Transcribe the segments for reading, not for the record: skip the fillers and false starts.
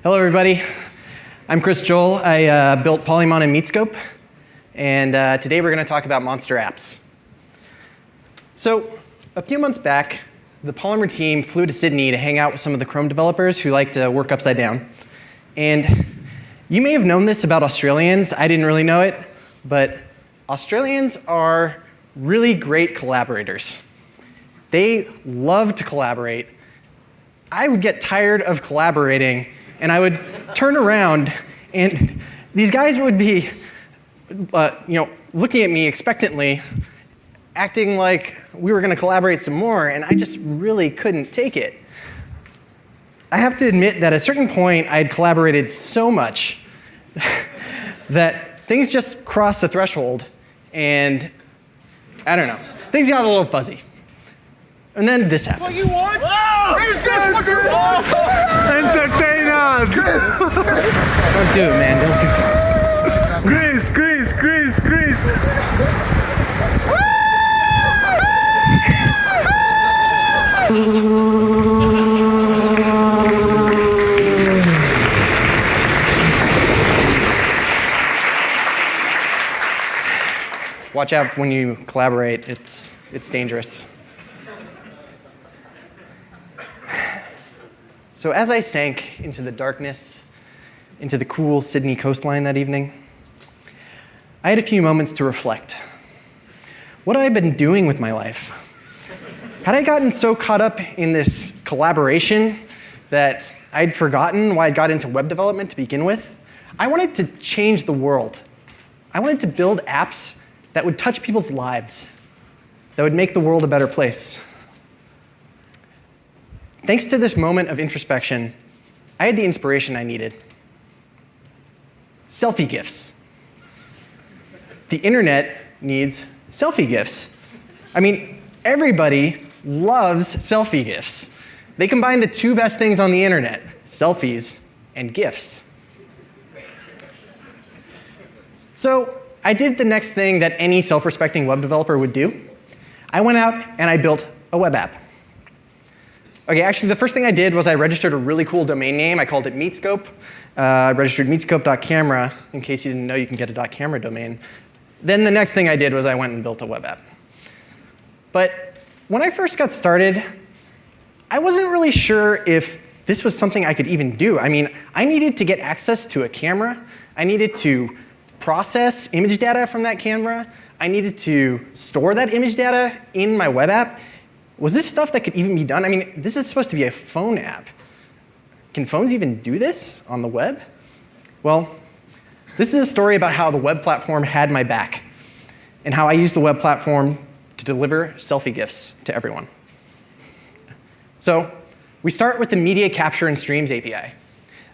Hello, everybody. I'm Chris Joel. I built Polymon and Meatscope, and today we're going to talk about monster apps. So a few months back, the Polymer team flew to Sydney to hang out with some of the Chrome developers who like to work upside down. And you may have known this about Australians. I didn't really know it, but Australians are really great collaborators. They love to collaborate. I would get tired of collaborating, and I would turn around, and these guys would be looking at me expectantly, acting like we were going to collaborate some more, and I just really couldn't take it. I have to admit that at a certain point, I had collaborated so much that things just crossed the threshold, and I don't know, things got a little fuzzy. And then this happened. What you want? Oh, what you want? Entertain us! Don't do it, man. Don't do it. Chris! Watch out when you collaborate. It's dangerous. So as I sank into the darkness, into the cool Sydney coastline that evening, I had a few moments to reflect. What had I been doing with my life? Had I gotten so caught up in this collaboration that I'd forgotten why I got into web development to begin with? I wanted to change the world. I wanted to build apps that would touch people's lives, that would make the world a better place. Thanks to this moment of introspection, I had the inspiration I needed. Selfie GIFs. The internet needs selfie GIFs. I mean, everybody loves selfie GIFs. They combine the two best things on the internet, selfies and GIFs. So I did the next thing that any self-respecting web developer would do. I went out and I built a web app. Okay, actually, the first thing I did was I registered a really cool domain name. I called it Meatscope. I registered meatscope.camera. In case you didn't know, you can get a .camera domain. Then the next thing I did was I went and built a web app. But when I first got started, I wasn't really sure if this was something I could even do. I mean, I needed to get access to a camera. I needed to process image data from that camera. I needed to store that image data in my web app. Was this stuff that could even be done? I mean, this is supposed to be a phone app. Can phones even do this on the web? Well, this is a story about how the web platform had my back and how I used the web platform to deliver selfie GIFs to everyone. So we start with the Media Capture and Streams API.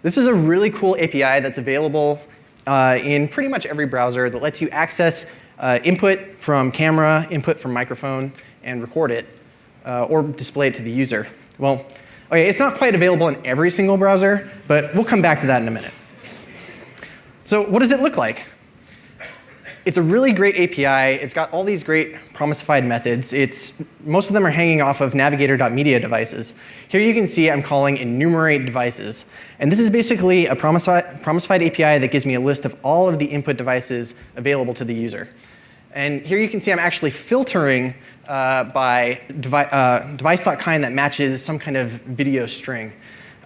This is a really cool API that's available in pretty much every browser that lets you access input from camera, input from microphone, and record it. Or display it to the user. Well, okay, it's not quite available in every single browser, but we'll come back to that in a minute. So what does it look like? It's a really great API. It's got all these great promisfied methods. Most of them are hanging off of navigator.media devices. Here you can see I'm calling enumerate devices. And this is basically a promisfied API that gives me a list of all of the input devices available to the user. And here you can see I'm actually filtering by device.kind that matches some kind of video string.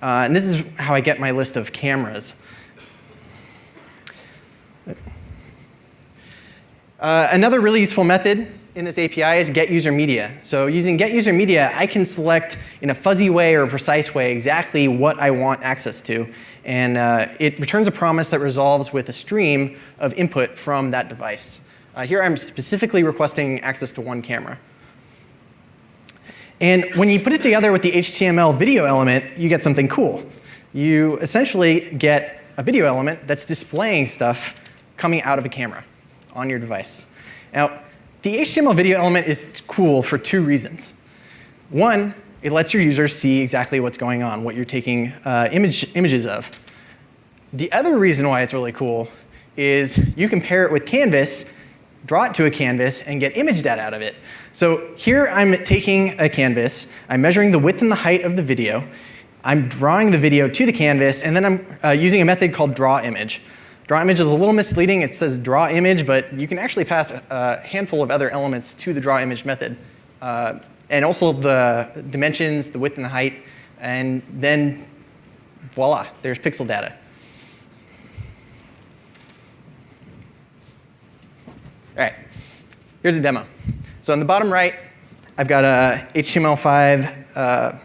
And this is how I get my list of cameras. Another really useful method in this API is getUserMedia. So using getUserMedia, I can select in a fuzzy way or a precise way exactly what I want access to. And it returns a promise that resolves with a stream of input from that device. Here I'm specifically requesting access to one camera. And when you put it together with the HTML video element, you get something cool. You essentially get a video element that's displaying stuff coming out of a camera on your device. Now, the HTML video element is cool for two reasons. One, it lets your users see exactly what's going on, what you're taking images of. The other reason why it's really cool is you can pair it with Canvas, draw it to a canvas, and get image data out of it. So here I'm taking a canvas, I'm measuring the width and the height of the video, I'm drawing the video to the canvas, and then I'm using a method called drawImage. DrawImage is a little misleading. It says drawImage, but you can actually pass a handful of other elements to the drawImage method. And also the dimensions, the width and the height, and then voila, there's pixel data. All right, here's a demo. So on the bottom right, I've got a HTML5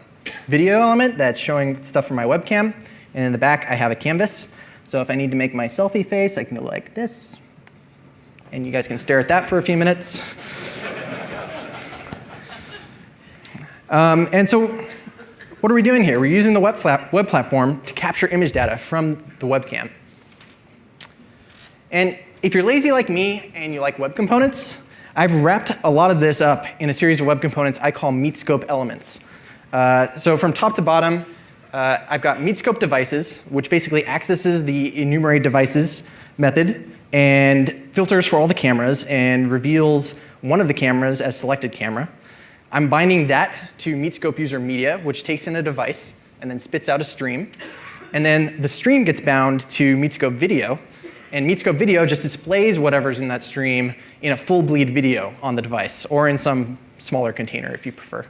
video element that's showing stuff from my webcam. And in the back, I have a canvas. So if I need to make my selfie face, I can go like this. And you guys can stare at that for a few minutes. And so what are we doing here? We're using the web platform to capture image data from the webcam. And if you're lazy like me and you like web components, I've wrapped a lot of this up in a series of web components I call Meatscope elements. So from top to bottom, I've got Meatscope devices, which basically accesses the enumerate devices method and filters for all the cameras and reveals one of the cameras as selected camera. I'm binding that to Meatscope user media, which takes in a device and then spits out a stream. And then the stream gets bound to Meatscope video. And Meatscope video just displays whatever's in that stream in a full bleed video on the device, or in some smaller container if you prefer.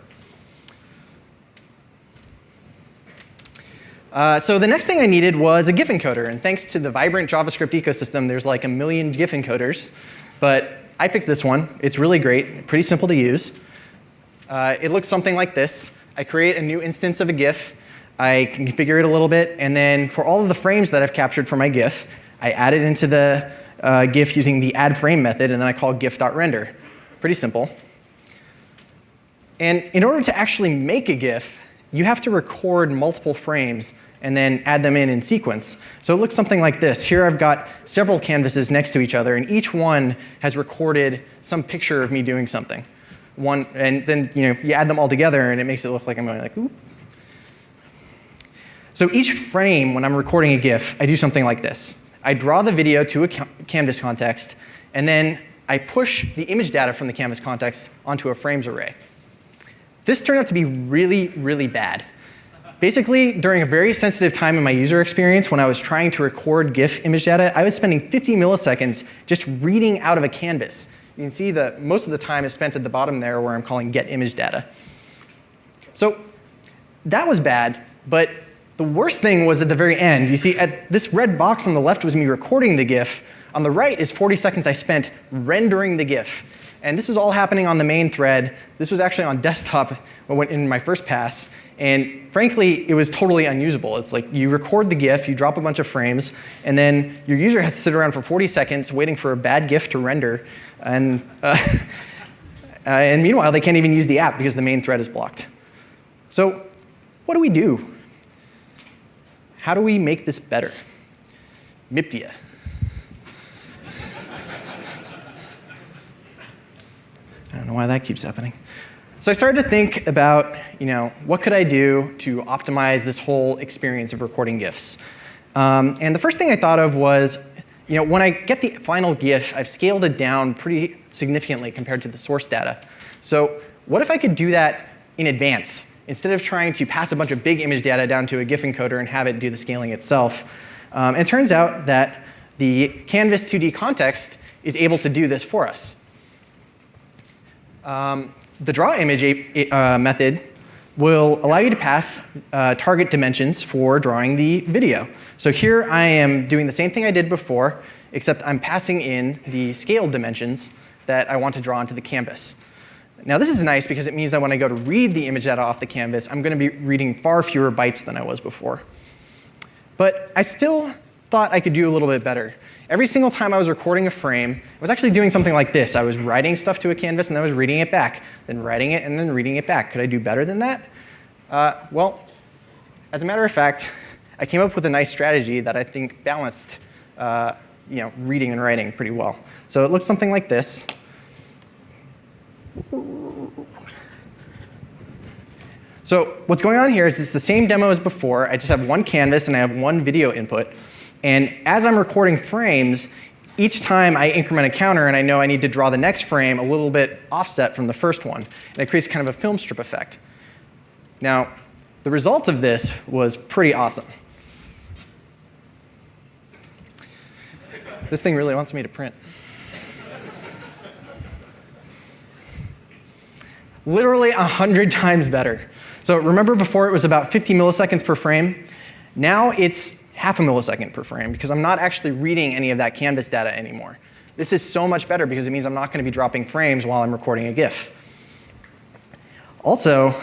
So the next thing I needed was a GIF encoder. And thanks to the vibrant JavaScript ecosystem, there's like a million GIF encoders. But I picked this one. It's really great, pretty simple to use. It looks something like this. I create a new instance of a GIF. I can configure it a little bit. And then for all of the frames that I've captured for my GIF, I add it into the GIF using the add frame method, and then I call gif.render. Pretty simple. And in order to actually make a GIF, you have to record multiple frames and then add them in sequence. So it looks something like this. Here I've got several canvases next to each other, and each one has recorded some picture of me doing something. And then you add them all together, and it makes it look like I'm going like, oop. So each frame, when I'm recording a GIF, I do something like this. I draw the video to a canvas context, and then I push the image data from the canvas context onto a frames array. This turned out to be really, really bad. Basically, during a very sensitive time in my user experience when I was trying to record GIF image data, I was spending 50 milliseconds just reading out of a canvas. You can see that most of the time is spent at the bottom there where I'm calling get image data. So that was bad, but the worst thing was at the very end. You see, this red box on the left was me recording the GIF. On the right is 40 seconds I spent rendering the GIF. And this was all happening on the main thread. This was actually on desktop in my first pass. And frankly, it was totally unusable. It's like you record the GIF, you drop a bunch of frames, and then your user has to sit around for 40 seconds waiting for a bad GIF to render. And meanwhile, they can't even use the app because the main thread is blocked. So what do we do? How do we make this better? Miptia. I don't know why that keeps happening. So I started to think about, what could I do to optimize this whole experience of recording GIFs? And the first thing I thought of was, when I get the final GIF, I've scaled it down pretty significantly compared to the source data. So what if I could do that in advance? Instead of trying to pass a bunch of big image data down to a GIF encoder and have it do the scaling itself. It turns out that the Canvas 2D context is able to do this for us. The drawImage method will allow you to pass target dimensions for drawing the video. So here I am doing the same thing I did before, except I'm passing in the scale dimensions that I want to draw onto the canvas. Now this is nice because it means that when I go to read the image data off the canvas, I'm going to be reading far fewer bytes than I was before. But I still thought I could do a little bit better. Every single time I was recording a frame, I was actually doing something like this. I was writing stuff to a canvas, and I was reading it back, then writing it, and then reading it back. Could I do better than that? Well, as a matter of fact, I came up with a nice strategy that I think balanced reading and writing pretty well. So it looks something like this. So what's going on here is it's the same demo as before. I just have one canvas, and I have one video input. And as I'm recording frames, each time I increment a counter and I know I need to draw the next frame a little bit offset from the first one. And it creates kind of a film strip effect. Now, The result of this was pretty awesome. This thing really wants me to print. Literally 100 times better. So remember before it was about 50 milliseconds per frame? Now it's half a millisecond per frame because I'm not actually reading any of that canvas data anymore. This is so much better because it means I'm not going to be dropping frames while I'm recording a GIF. Also,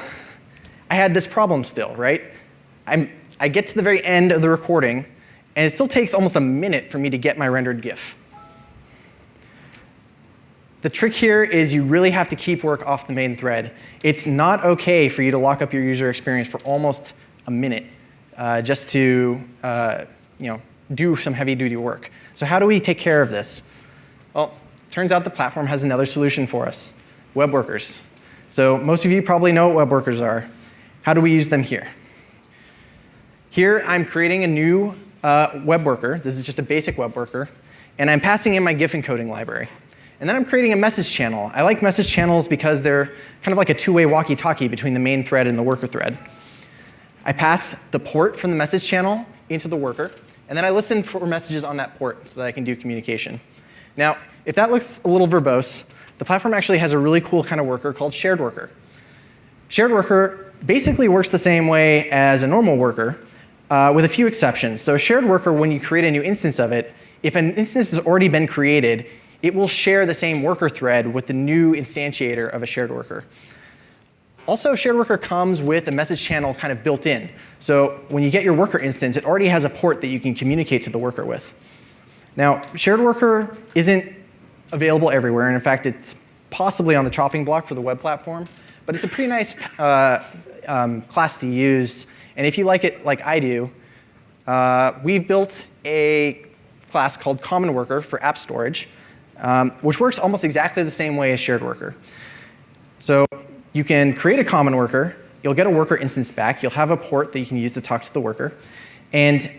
I had this problem still, right? I get to the very end of the recording, and it still takes almost a minute for me to get my rendered GIF. The trick here is you really have to keep work off the main thread. It's not OK for you to lock up your user experience for almost a minute just to do some heavy-duty work. So how do we take care of this? Well, turns out the platform has another solution for us, web workers. So most of you probably know what web workers are. How do we use them here? Here, I'm creating a new web worker. This is just a basic web worker. And I'm passing in my GIF encoding library. And then I'm creating a message channel. I like message channels because they're kind of like a two-way walkie-talkie between the main thread and the worker thread. I pass the port from the message channel into the worker. And then I listen for messages on that port so that I can do communication. Now, if that looks a little verbose, the platform actually has a really cool kind of worker called shared worker. Shared worker basically works the same way as a normal worker, with a few exceptions. So a shared worker, when you create a new instance of it, if an instance has already been created, it will share the same worker thread with the new instantiator of a shared worker. Also, shared worker comes with a message channel kind of built in. So when you get your worker instance, it already has a port that you can communicate to the worker with. Now, shared worker isn't available everywhere, and in fact, it's possibly on the chopping block for the web platform. But it's a pretty nice class to use. And if you like it like I do, we've built a class called common worker for app storage, which works almost exactly the same way as shared worker. So you can create a common worker. You'll get a worker instance back. You'll have a port that you can use to talk to the worker. And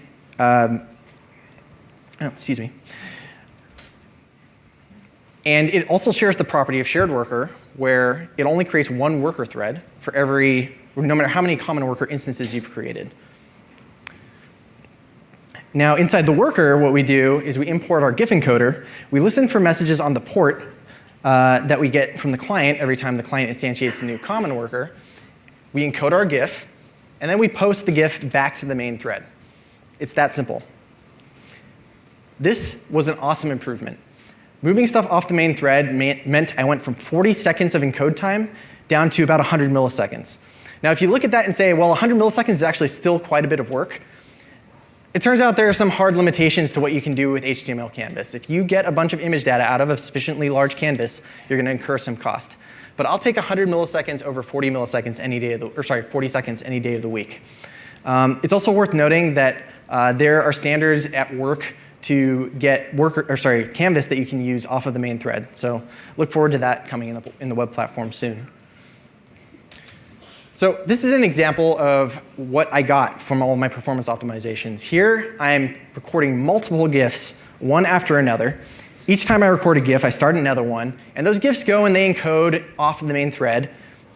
excuse me. And it also shares the property of shared worker, where it only creates one worker thread for no matter how many common worker instances you've created. Now, inside the worker, what we do is we import our GIF encoder. We listen for messages on the port that we get from the client every time the client instantiates a new common worker. We encode our GIF, and then we post the GIF back to the main thread. It's that simple. This was an awesome improvement. Moving stuff off the main thread meant I went from 40 seconds of encode time down to about 100 milliseconds. Now, if you look at that and say, well, 100 milliseconds is actually still quite a bit of work, it turns out there are some hard limitations to what you can do with HTML canvas. If you get a bunch of image data out of a sufficiently large canvas, you're going to incur some cost. But I'll take 100 milliseconds over 40 milliseconds any day of the, or sorry, 40 seconds any day of the week. It's also worth noting that there are standards at work to get canvas that you can use off of the main thread. So look forward to that coming in the web platform soon. So this is an example of what I got from all of my performance optimizations. Here, I'm recording multiple GIFs, one after another. Each time I record a GIF, I start another one. And those GIFs go and they encode off of the main thread.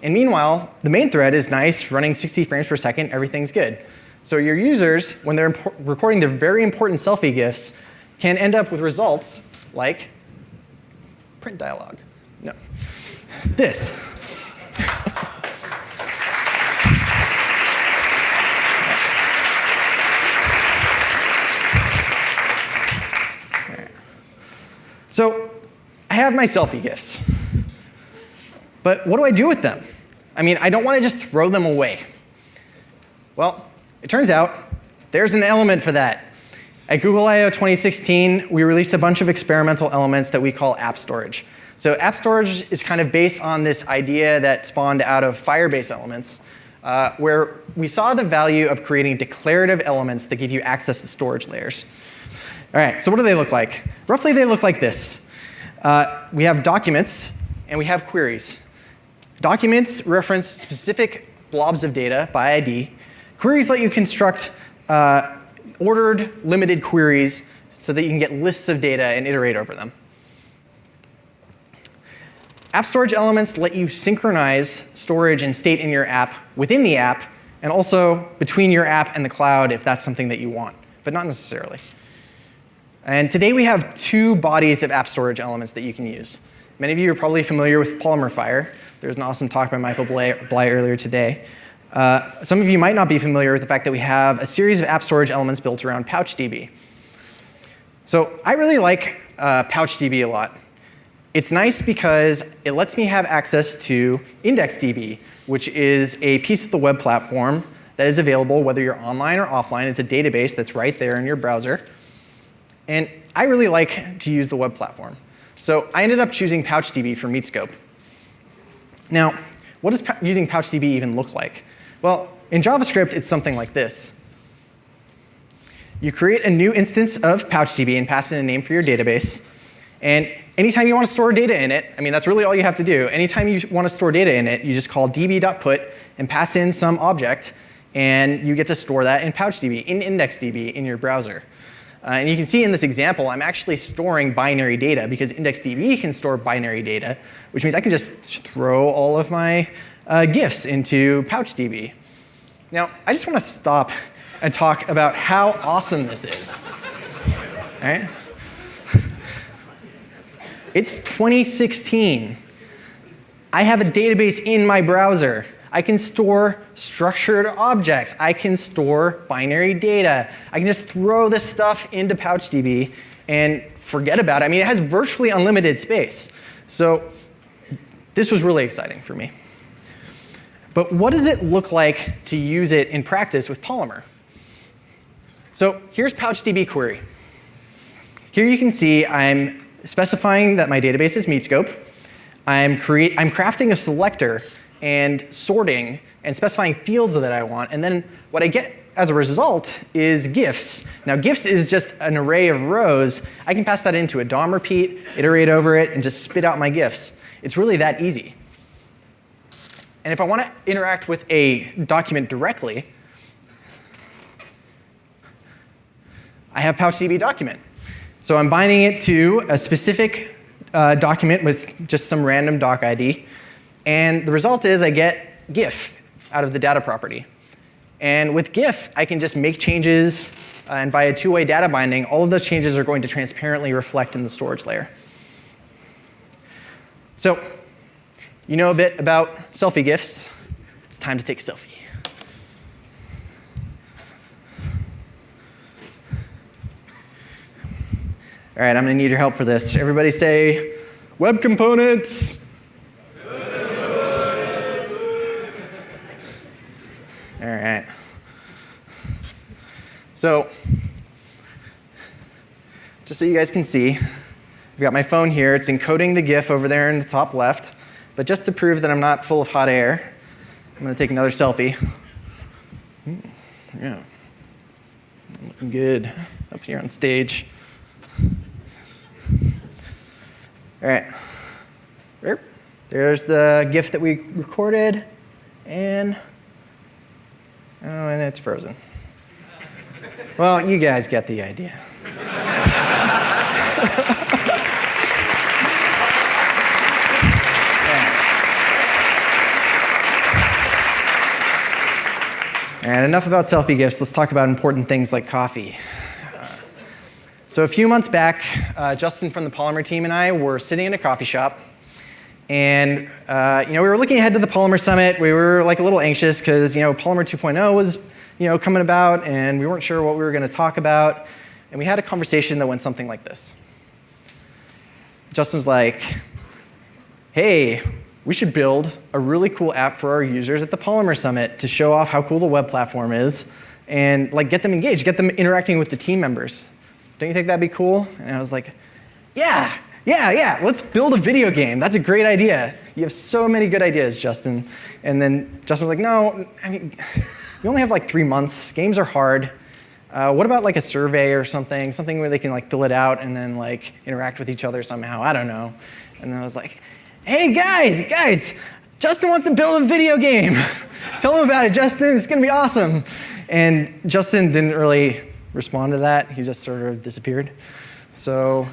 And meanwhile, the main thread is nice, running 60 frames per second. Everything's good. So your users, when they're recording their very important selfie GIFs, can end up with results like print dialog. No. This. So I have my selfie GIFs. But what do I do with them? I mean, I don't want to just throw them away. Well, it turns out there's an element for that. At Google I/O 2016, we released a bunch of experimental elements that we call app storage. So app storage is kind of based on this idea that spawned out of Firebase elements, where we saw the value of creating declarative elements that give you access to storage layers. All right, so what do they look like? Roughly, they look like this. We have documents, and we have queries. Documents reference specific blobs of data by ID. Queries let you construct ordered, limited queries so that you can get lists of data and iterate over them. App storage elements let you synchronize storage and state in your app within the app and also between your app and the cloud if that's something that you want, but not necessarily. And today we have two bodies of app storage elements that you can use. Many of you are probably familiar with Polymer Fire. There was an awesome talk by Michael Bly earlier today. Some of you might not be familiar with the fact that we have a series of app storage elements built around PouchDB. So I really like PouchDB a lot. It's nice because it lets me have access to IndexedDB, which is a piece of the web platform that is available whether you're online or offline. It's a database that's right there in your browser. And I really like to use the web platform. So I ended up choosing PouchDB for Meatscope. Now, what does using PouchDB even look like? Well, in JavaScript, it's something like this. You create a new instance of PouchDB and pass in a name for your database. And anytime you want to store data in it, I mean, that's really all you have to do. Anytime you want to store data in it, you just call db.put and pass in some object, and you get to store that in PouchDB, in IndexedDB, in your browser. And you can see in this example, I'm actually storing binary data because IndexedDB can store binary data, which means I can just throw all of my GIFs into PouchDB. Now, I just want to stop and talk about how awesome this is. All right? It's 2016. I have a database in my browser. I can store structured objects. I can store binary data. I can just throw this stuff into PouchDB and forget about it. I mean, it has virtually unlimited space. So this was really exciting for me. But what does it look like to use it in practice with Polymer? So here's PouchDB query. Here you can see I'm specifying that my database is Meatscope. I'm crafting a selector and sorting and specifying fields that I want. And then what I get as a result is GIFs. Now, GIFs is just an array of rows. I can pass that into a DOM repeat, iterate over it, and just spit out my GIFs. It's really that easy. And if I want to interact with a document directly, I have PouchDB document. So I'm binding it to a specific document with just some random doc ID. And the result is I get GIF out of the data property. And with GIF, I can just make changes, and via two-way data binding, all of those changes are going to transparently reflect in the storage layer. So you know a bit about selfie GIFs. It's time to take a selfie. All right, I'm going to need your help for this. Everybody say, web components. All right. So just so you guys can see, I've got my phone here. It's encoding the GIF over there in the top left. But just to prove that I'm not full of hot air, I'm going to take another selfie. Yeah. I'm looking good up here on stage. All right. There's the GIF that we recorded. And it's frozen. Well, you guys get the idea. And enough about selfie GIFs. Let's talk about important things like coffee. So a few months back, Justin from the Polymer team and I were sitting in a coffee shop. And we were looking ahead to the Polymer Summit. We were like a little anxious because Polymer 2.0 was coming about, and we weren't sure what we were going to talk about. And we had a conversation that went something like this. Justin's like, hey, we should build a really cool app for our users at the Polymer Summit to show off how cool the web platform is and get them engaged, get them interacting with the team members. Don't you think that'd be cool? And I was like, yeah, let's build a video game. That's a great idea. You have so many good ideas, Justin. And then Justin was like, no, I mean, we only have 3 months. Games are hard. What about a survey or something where they can fill it out and then interact with each other somehow? I don't know. And then I was like, hey guys, Justin wants to build a video game. Tell him about it, Justin. It's going to be awesome. And Justin didn't really respond to that. He just sort of disappeared. So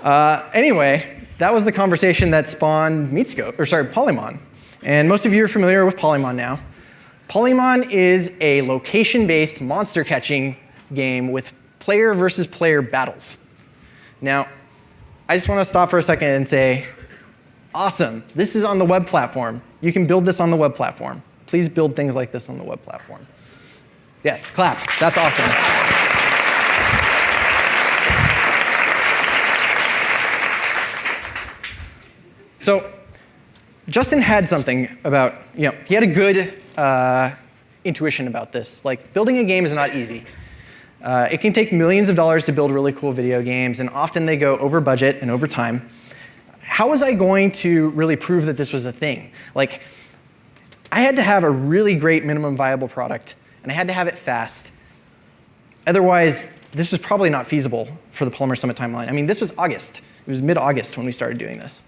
anyway, that was the conversation that spawned Polymon. And most of you are familiar with Polymon now. Polymon is a location-based monster catching game with player versus player battles. Now, I just want to stop for a second and say, awesome, this is on the web platform. You can build this on the web platform. Please build things like this on the web platform. Yes, clap. That's awesome. So Justin had something about, he had a good intuition about this. Like, building a game is not easy. It can take millions of dollars to build really cool video games, and often they go over budget and over time. How was I going to really prove that this was a thing? Like, I had to have a really great minimum viable product, and I had to have it fast. Otherwise, this was probably not feasible for the Polymer Summit timeline. I mean, this was August. It was mid-August when we started doing this.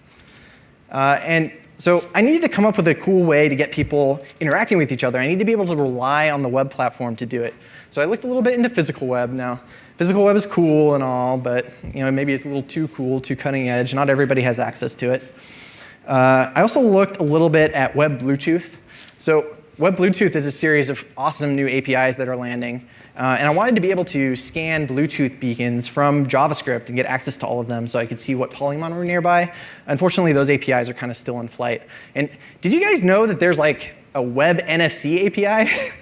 And so I needed to come up with a cool way to get people interacting with each other. I need to be able to rely on the web platform to do it. So I looked a little bit into physical web. Now, physical web is cool and all, but maybe it's a little too cool, too cutting edge. Not everybody has access to it. I also looked a little bit at Web Bluetooth. So Web Bluetooth is a series of awesome new APIs that are landing. And I wanted to be able to scan Bluetooth beacons from JavaScript and get access to all of them so I could see what Polymon were nearby. Unfortunately, those APIs are kind of still in flight. And did you guys know that there's like a web NFC API?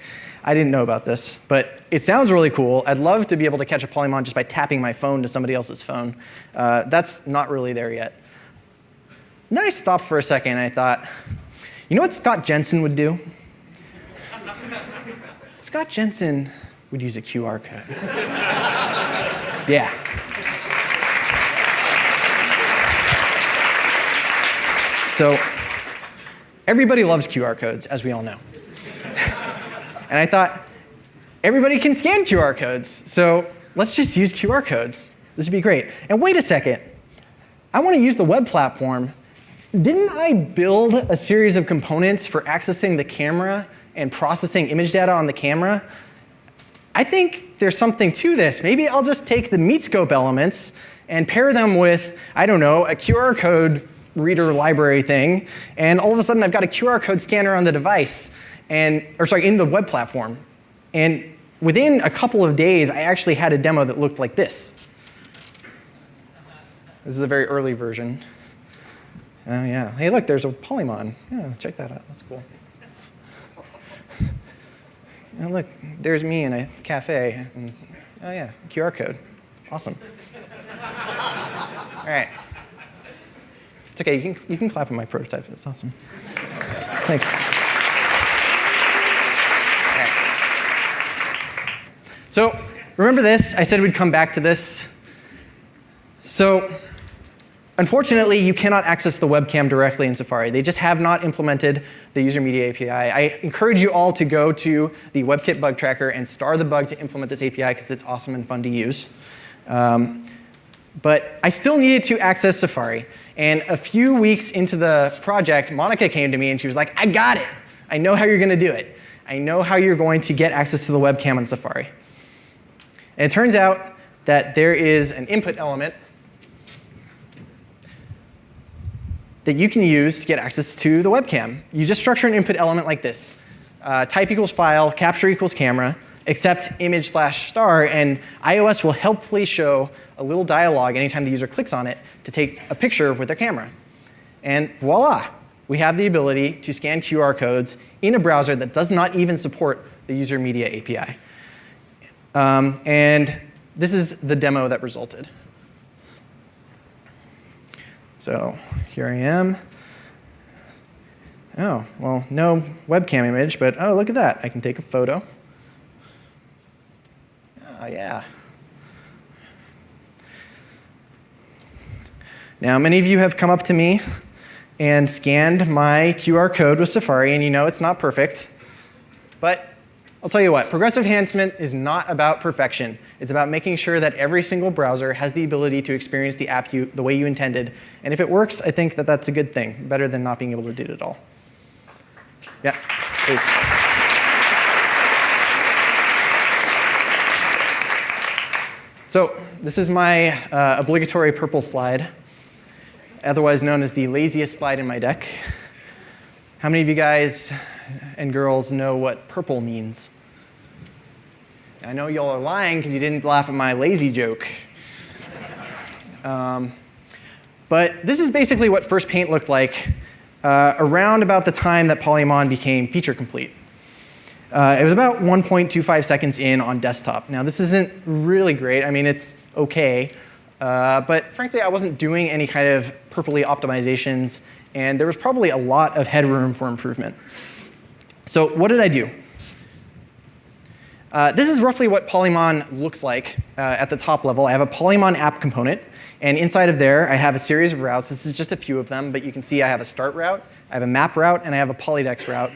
I didn't know about this, but it sounds really cool. I'd love to be able to catch a Polymon just by tapping my phone to somebody else's phone. That's not really there yet. And then I stopped for a second and I thought, you know what Scott Jensen would do? Scott Jensen would use a QR code. Yeah. So everybody loves QR codes, as we all know. And I thought, everybody can scan QR codes, so let's just use QR codes. This would be great. And wait a second. I want to use the web platform. Didn't I build a series of components for accessing the camera and processing image data on the camera? I think there's something to this. Maybe I'll just take the Meatscope elements and pair them with, I don't know, a QR code reader library thing, and all of a sudden I've got a QR code scanner on the device, in the web platform. And within a couple of days, I actually had a demo that looked like this. This is a very early version. Oh yeah, hey look, there's a Polymon. Yeah, check that out, that's cool. And look, there's me in a cafe. And, oh yeah, QR code. Awesome. All right. It's okay, you can clap on my prototype. That's awesome. Thanks. All right. So remember this? I said we'd come back to this. So unfortunately, you cannot access the webcam directly in Safari. They just have not implemented the user media API. I encourage you all to go to the WebKit bug tracker and star the bug to implement this API because it's awesome and fun to use. But I still needed to access Safari. And a few weeks into the project, Monica came to me and she was like, I got it. I know how you're going to do it. I know how you're going to get access to the webcam on Safari. And it turns out that there is an input element that you can use to get access to the webcam. You just structure an input element like this. Type equals file, capture equals camera, accept image/star, and iOS will helpfully show a little dialog anytime the user clicks on it to take a picture with their camera. And voila, we have the ability to scan QR codes in a browser that does not even support the user media API. And this is the demo that resulted. So here I am. Oh, well, no webcam image, but oh, look at that. I can take a photo. Oh, yeah. Now, many of you have come up to me and scanned my QR code with Safari, and you know it's not perfect. But I'll tell you what, progressive enhancement is not about perfection. It's about making sure that every single browser has the ability to experience the app the way you intended. And if it works, I think that that's a good thing, better than not being able to do it at all. Yeah, please. So this is my obligatory purple slide, otherwise known as the laziest slide in my deck. How many of you guys and girls know what purple means? I know y'all are lying because you didn't laugh at my lazy joke. But this is basically what first paint looked like around about the time that Polymon became feature complete. It was about 1.25 seconds in on desktop. Now, this isn't really great. I mean, it's OK. But frankly, I wasn't doing any kind of purpley optimizations. And there was probably a lot of headroom for improvement. So what did I do? This is roughly what Polymon looks like at the top level. I have a Polymon app component. And inside of there, I have a series of routes. This is just a few of them. But you can see I have a start route, I have a map route, and I have a polydex route.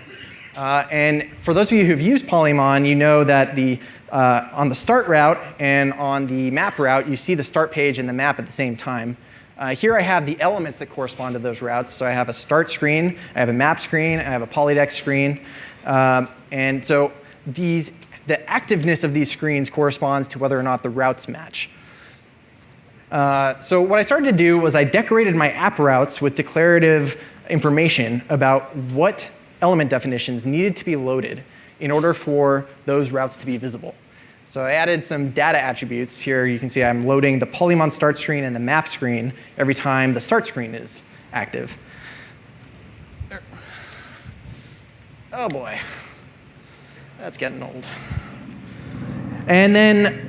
And for those of you who've used Polymon, you know that on the start route and on the map route, you see the start page and the map at the same time. Here I have the elements that correspond to those routes. So I have a start screen, I have a map screen, I have a polydex screen. And so the activeness of these screens corresponds to whether or not the routes match. So what I started to do was I decorated my app routes with declarative information about what element definitions needed to be loaded in order for those routes to be visible. So I added some data attributes. Here you can see I'm loading the Polymon start screen and the map screen every time the start screen is active. Oh boy, that's getting old. And then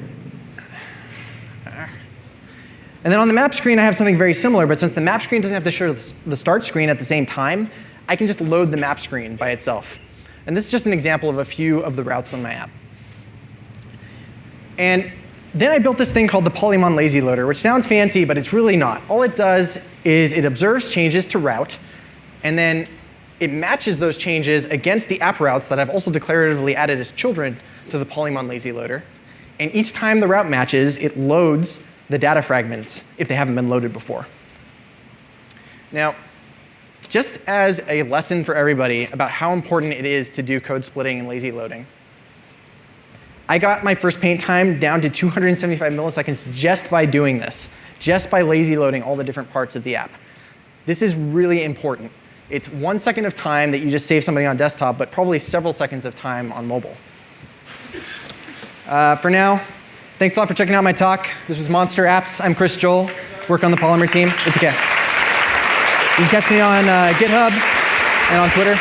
on the map screen, I have something very similar. But since the map screen doesn't have to show the start screen at the same time, I can just load the map screen by itself. And this is just an example of a few of the routes on my app. And then I built this thing called the Polymon lazy loader, which sounds fancy, but it's really not. All it does is it observes changes to route, and then it matches those changes against the app routes that I've also declaratively added as children to the Polymon lazy loader. And each time the route matches, it loads the data fragments if they haven't been loaded before. Now, just as a lesson for everybody about how important it is to do code splitting and lazy loading, I got my first paint time down to 275 milliseconds just by doing this, just by lazy loading all the different parts of the app. This is really important. It's 1 second of time that you just save somebody on desktop, but probably several seconds of time on mobile. For now, thanks a lot for checking out my talk. This was Monster Apps. I'm Chris Joel, work on the Polymer team. It's OK. You can catch me on GitHub and on Twitter.